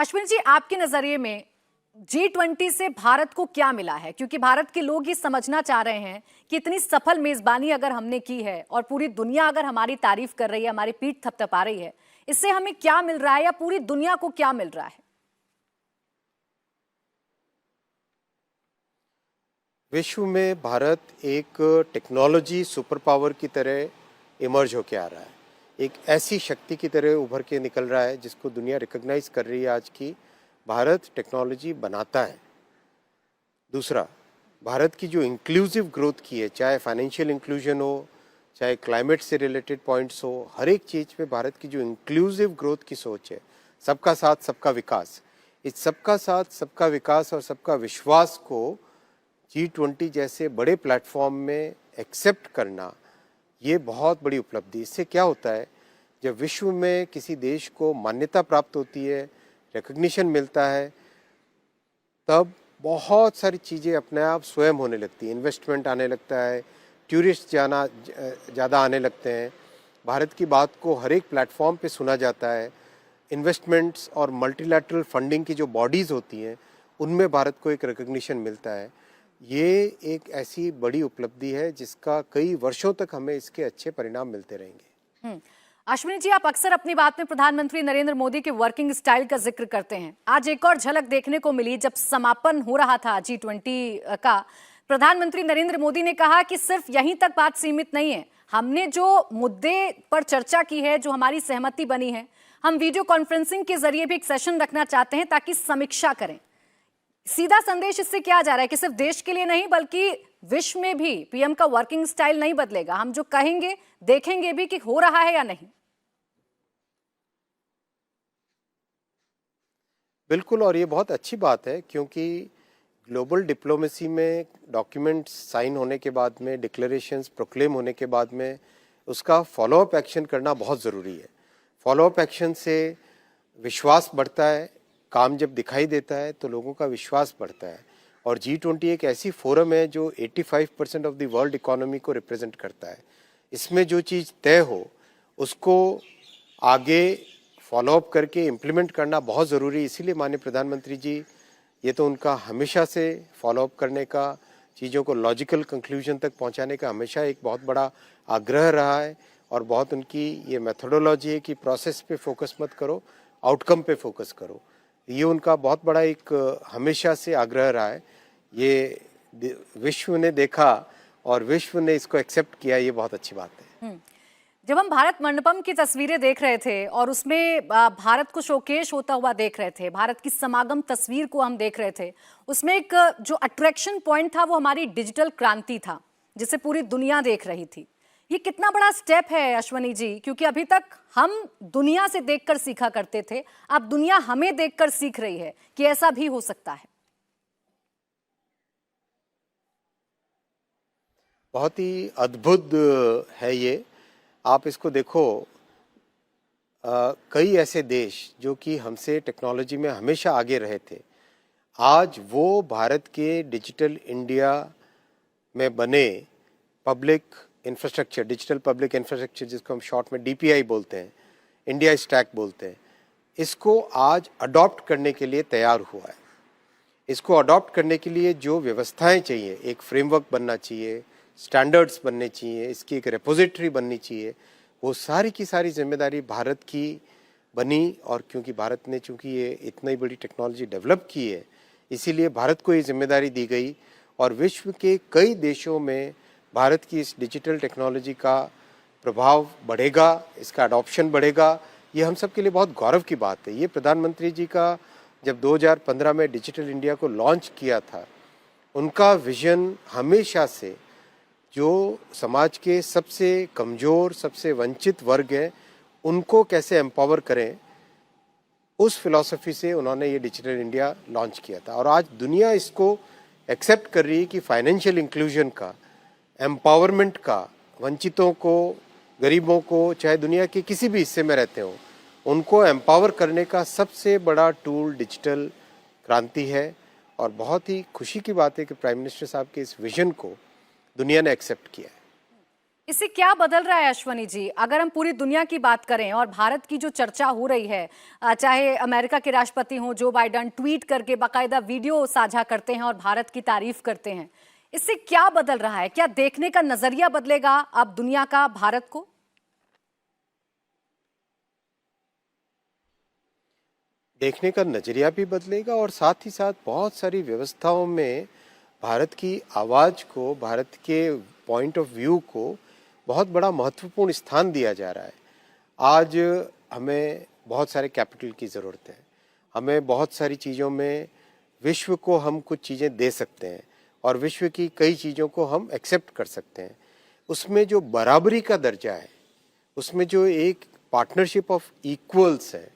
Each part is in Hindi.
अश्विन जी, आपके नजरिए में G20 से भारत को क्या मिला है? क्योंकि भारत के लोग ये समझना चाह रहे हैं कि इतनी सफल मेजबानी अगर हमने की है और पूरी दुनिया अगर हमारी तारीफ कर रही है, हमारी पीठ थपथपा रही है, इससे हमें क्या मिल रहा है या पूरी दुनिया को क्या मिल रहा है? विश्व में भारत एक टेक्नोलॉजी सुपर पावर की तरह इमर्ज होके आ रहा है। एक ऐसी शक्ति की तरह उभर के निकल रहा है जिसको दुनिया रिकॉग्नाइज कर रही है आज की। भारत टेक्नोलॉजी बनाता है। दूसरा, भारत की जो इंक्लूसिव ग्रोथ की है, चाहे फाइनेंशियल इंक्लूजन हो, चाहे क्लाइमेट से रिलेटेड पॉइंट्स हो, हर एक चीज़ में भारत की जो इंक्लूसिव ग्रोथ की सोच है, सबका साथ सबका विकास, इस सबका साथ सबका विकास और सबका विश्वास को G20 जैसे बड़े प्लेटफॉर्म में एक्सेप्ट करना, ये बहुत बड़ी उपलब्धि। इससे क्या होता है, जब विश्व में किसी देश को मान्यता प्राप्त होती है, रिकग्निशन मिलता है, तब बहुत सारी चीज़ें अपने आप स्वयं होने लगती हैं। इन्वेस्टमेंट आने लगता है, टूरिस्ट जाना ज़्यादा आने लगते हैं, भारत की बात को हर एक प्लेटफॉर्म पे सुना जाता है। इन्वेस्टमेंट्स और मल्टीलैटरल फंडिंग की जो बॉडीज़ होती हैं, उनमें भारत को एक रिकग्निशन मिलता है। ये एक ऐसी बड़ी उपलब्धि है जिसका कई वर्षों तक हमें इसके अच्छे परिणाम मिलते रहेंगे। अश्विनी जी, आप अक्सर अपनी बात में प्रधानमंत्री नरेंद्र मोदी के वर्किंग स्टाइल का जिक्र करते हैं। आज एक और झलक देखने को मिली जब समापन हो रहा था G20 का। प्रधानमंत्री नरेंद्र मोदी ने कहा कि सिर्फ यहीं तक बात सीमित नहीं है, हमने जो मुद्दे पर चर्चा की है, जो हमारी सहमति बनी है, हम वीडियो कॉन्फ्रेंसिंग के जरिए भी एक सेशन रखना चाहते हैं ताकि समीक्षा करें। सीधा संदेश इससे क्या जा रहा है कि सिर्फ देश के लिए नहीं बल्कि विश्व में भी पीएम का वर्किंग स्टाइल नहीं बदलेगा, हम जो कहेंगे देखेंगे भी कि हो रहा है या नहीं। बिल्कुल, और ये बहुत अच्छी बात है क्योंकि ग्लोबल डिप्लोमेसी में डॉक्यूमेंट्स साइन होने के बाद में, डिक्लेरेशंस प्रोक्लेम होने के बाद में उसका फॉलोअप एक्शन करना बहुत ज़रूरी है। फॉलोअप एक्शन से विश्वास बढ़ता है, काम जब दिखाई देता है तो लोगों का विश्वास बढ़ता है। और G20 एक ऐसी फोरम है जो 85% ऑफ द वर्ल्ड इकोनॉमी को रिप्रेजेंट करता है। इसमें जो चीज़ तय हो उसको आगे फॉलोअप करके इम्प्लीमेंट करना बहुत ज़रूरी है। इसीलिए माननीय प्रधानमंत्री जी, ये तो उनका हमेशा से फॉलोअप करने का, चीज़ों को लॉजिकल कंक्लूजन तक पहुंचाने का हमेशा एक बहुत बड़ा आग्रह रहा है। और बहुत उनकी ये मेथोडोलॉजी है कि प्रोसेस पे फोकस मत करो, आउटकम पे फोकस करो। ये उनका बहुत बड़ा एक हमेशा से आग्रह रहा है। ये विश्व ने देखा और विश्व ने इसको एक्सेप्ट किया, ये बहुत अच्छी बात है। जब हम भारत मंडपम की तस्वीरें देख रहे थे और उसमें भारत को शोकेश होता हुआ देख रहे थे, भारत की समागम तस्वीर को हम देख रहे थे, उसमें एक जो अट्रैक्शन पॉइंट था वो हमारी डिजिटल क्रांति था जिसे पूरी दुनिया देख रही थी। ये कितना बड़ा स्टेप है अश्वनी जी, क्योंकि अभी तक हम दुनिया से देखकर सीखा करते थे, अब दुनिया हमें देखकर सीख रही है कि ऐसा भी हो सकता है। बहुत ही अद्भुत है ये। आप इसको देखो, कई ऐसे देश जो कि हमसे टेक्नोलॉजी में हमेशा आगे रहे थे, आज वो भारत के डिजिटल इंडिया में बने public infrastructure, digital public infrastructure जिसको हम शॉर्ट में DPI बोलते हैं, इंडिया स्टैक बोलते हैं, इसको आज अडॉप्ट करने के लिए तैयार हुआ है। इसको अडॉप्ट करने के लिए जो व्यवस्थाएं चाहिए, एक फ्रेमवर्क बनना चाहिए, स्टैंडर्ड्स बनने चाहिए, इसकी एक रेपोजिटरी बननी चाहिए, वो सारी की सारी जिम्मेदारी भारत की बनी। और क्योंकि भारत ने चूँकि ये इतनी बड़ी टेक्नोलॉजी डेवलप की है, इसीलिए भारत को ये जिम्मेदारी दी गई। और विश्व के कई देशों में भारत की इस डिजिटल टेक्नोलॉजी का प्रभाव बढ़ेगा, इसका अडॉप्शन बढ़ेगा। ये हम सब के लिए बहुत गौरव की बात है। ये प्रधानमंत्री जी का जब 2015 में डिजिटल इंडिया को लॉन्च किया था, उनका विजन हमेशा से जो समाज के सबसे कमज़ोर, सबसे वंचित वर्ग हैं, उनको कैसे एम्पावर करें, उस फिलॉसफी से उन्होंने ये डिजिटल इंडिया लॉन्च किया था। और आज दुनिया इसको एक्सेप्ट कर रही है कि फाइनेंशियल इंक्लूजन का, एम्पावरमेंट का, वंचितों को, गरीबों को, चाहे दुनिया के किसी भी हिस्से में रहते हो, उनको एम्पावर करने का सबसे बड़ा टूल डिजिटल क्रांति है। और बहुत ही खुशी की बात है कि प्राइम मिनिस्टर साहब के इस विजन को दुनिया ने एक्सेप्ट किया है। इससे क्या बदल रहा है अश्वनी जी? अगर हम पूरी दुनिया की बात करें और भारत की जो चर्चा हो रही है, चाहे अमेरिका के राष्ट्रपति हों जो बाइडन, ट्वीट करके बाकायदा वीडियो साझा करते हैं और भारत की तारीफ करते हैं, इससे क्या बदल रहा है? क्या देखने का नजरिया बदलेगा अब दुनिया का भारत को? देखने का नजरिया भी बदलेगा और साथ ही साथ बहुत सारी व्यवस्थाओं में भारत की आवाज को, भारत के पॉइंट ऑफ व्यू को बहुत बड़ा महत्वपूर्ण स्थान दिया जा रहा है। आज हमें बहुत सारे कैपिटल की ज़रूरत है, हमें बहुत सारी चीज़ों में विश्व को हम कुछ चीज़ें दे सकते हैं और विश्व की कई चीज़ों को हम एक्सेप्ट कर सकते हैं। उसमें जो बराबरी का दर्जा है, उसमें जो एक पार्टनरशिप ऑफ इक्वल्स है,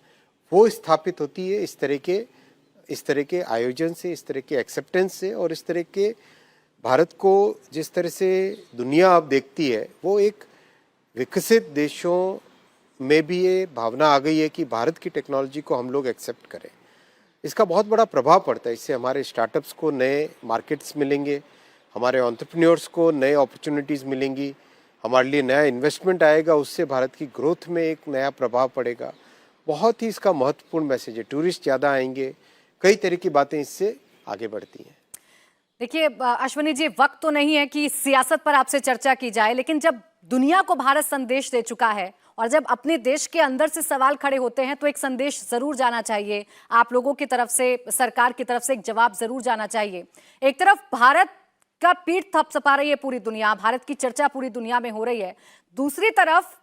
वो स्थापित होती है इस तरह के आयोजन से, इस तरह के एक्सेप्टेंस से और इस तरह के भारत को जिस तरह से दुनिया अब देखती है, वो एक विकसित देशों में भी ये भावना आ गई है कि भारत की टेक्नोलॉजी को हम लोग एक्सेप्ट करें। इसका बहुत बड़ा प्रभाव पड़ता है। इससे हमारे स्टार्टअप्स को नए मार्केट्स मिलेंगे, हमारे एंटरप्रेन्योर्स को नए अपॉर्चुनिटीज़ मिलेंगी, हमारे लिए नया इन्वेस्टमेंट आएगा, उससे भारत की ग्रोथ में एक नया प्रभाव पड़ेगा। बहुत ही इसका महत्वपूर्ण मैसेज है। टूरिस्ट ज़्यादा आएंगे, कई तरह की बातें इससे आगे बढ़ती हैं। देखिए अश्वनी जी, वक्त तो नहीं है कि सियासत पर आपसे चर्चा की जाए, लेकिन जब दुनिया को भारत संदेश दे चुका है और जब अपने देश के अंदर से सवाल खड़े होते हैं तो एक संदेश जरूर जाना चाहिए। आप लोगों की तरफ से, सरकार की तरफ से एक जवाब जरूर जाना चाहिए। एक तरफ भारत का पीठ थपथपा रही है पूरी दुनिया, भारत की चर्चा पूरी दुनिया में हो रही है। दूसरी तरफ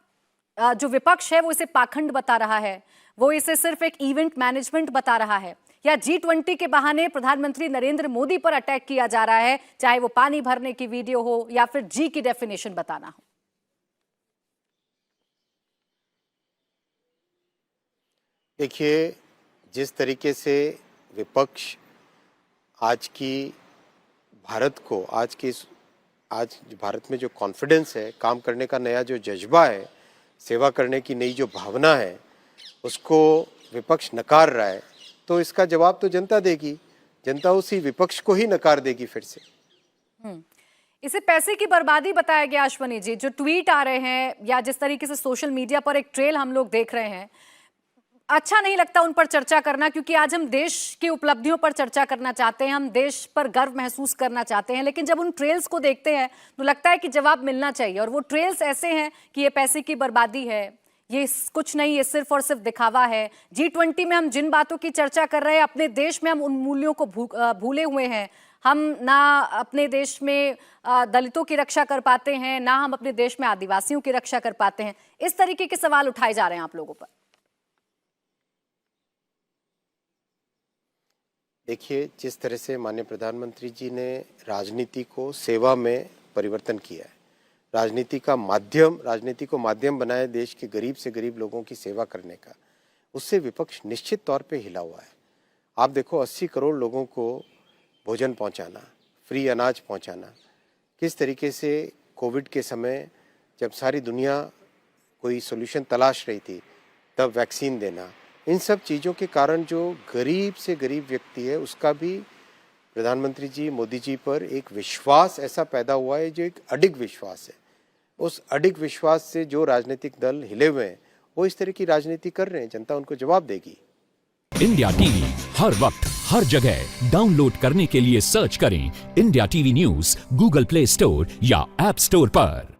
जो विपक्ष है वो इसे पाखंड बता रहा है, वो इसे सिर्फ एक इवेंट मैनेजमेंट बता रहा है, या G20 के बहाने प्रधानमंत्री नरेंद्र मोदी पर अटैक किया जा रहा है, चाहे वो पानी भरने की वीडियो हो या फिर जी की डेफिनेशन बताना हो। देखिए, जिस तरीके से विपक्ष आज की भारत को, आज भारत में जो कॉन्फिडेंस है, काम करने का नया जो जज्बा है, सेवा करने की नई जो भावना है, उसको विपक्ष नकार रहा है, तो इसका जवाब तो जनता देगी। जनता उसी विपक्ष को ही नकार देगी फिर से। इसे पैसे की बर्बादी बताया गया अश्वनी जी। जो ट्वीट आ रहे हैं या जिस तरीके से सोशल मीडिया पर एक ट्रेल हम लोग देख रहे हैं, अच्छा नहीं लगता उन पर चर्चा करना, क्योंकि आज हम देश की उपलब्धियों पर चर्चा करना चाहते हैं, हम देश पर गर्व महसूस करना चाहते हैं, लेकिन जब उन ट्रेल्स को देखते हैं तो लगता है कि जवाब मिलना चाहिए। और वो ट्रेल्स ऐसे हैं कि ये पैसे की बर्बादी है, ये कुछ नहीं, ये सिर्फ और सिर्फ दिखावा है। G20 में हम जिन बातों की चर्चा कर रहे हैं, अपने देश में हम उन मूल्यों को भूले हुए हैं। हम ना अपने देश में दलितों की रक्षा कर पाते हैं, ना हम अपने देश में आदिवासियों की रक्षा कर पाते हैं। इस तरीके के सवाल उठाए जा रहे हैं आप लोगों पर। देखिए, जिस तरह से माननीय प्रधानमंत्री जी ने राजनीति को सेवा में परिवर्तन किया है, राजनीति को माध्यम बनाए देश के गरीब से गरीब लोगों की सेवा करने का, उससे विपक्ष निश्चित तौर पे हिला हुआ है। आप देखो, 80 करोड़ लोगों को भोजन पहुंचाना, फ्री अनाज पहुंचाना, किस तरीके से कोविड के समय जब सारी दुनिया कोई सोल्यूशन तलाश रही थी, तब वैक्सीन देना, इन सब चीज़ों के कारण जो गरीब से गरीब व्यक्ति है, उसका भी प्रधानमंत्री जी, मोदी जी पर एक विश्वास ऐसा पैदा हुआ है जो एक अडिग विश्वास है। उस अडिग विश्वास से जो राजनीतिक दल हिले हुए हैं, वो इस तरह की राजनीति कर रहे हैं। जनता उनको जवाब देगी। इंडिया टीवी हर वक्त हर जगह डाउनलोड करने के लिए सर्च करें India TV news Google play store या ऐप स्टोर पर।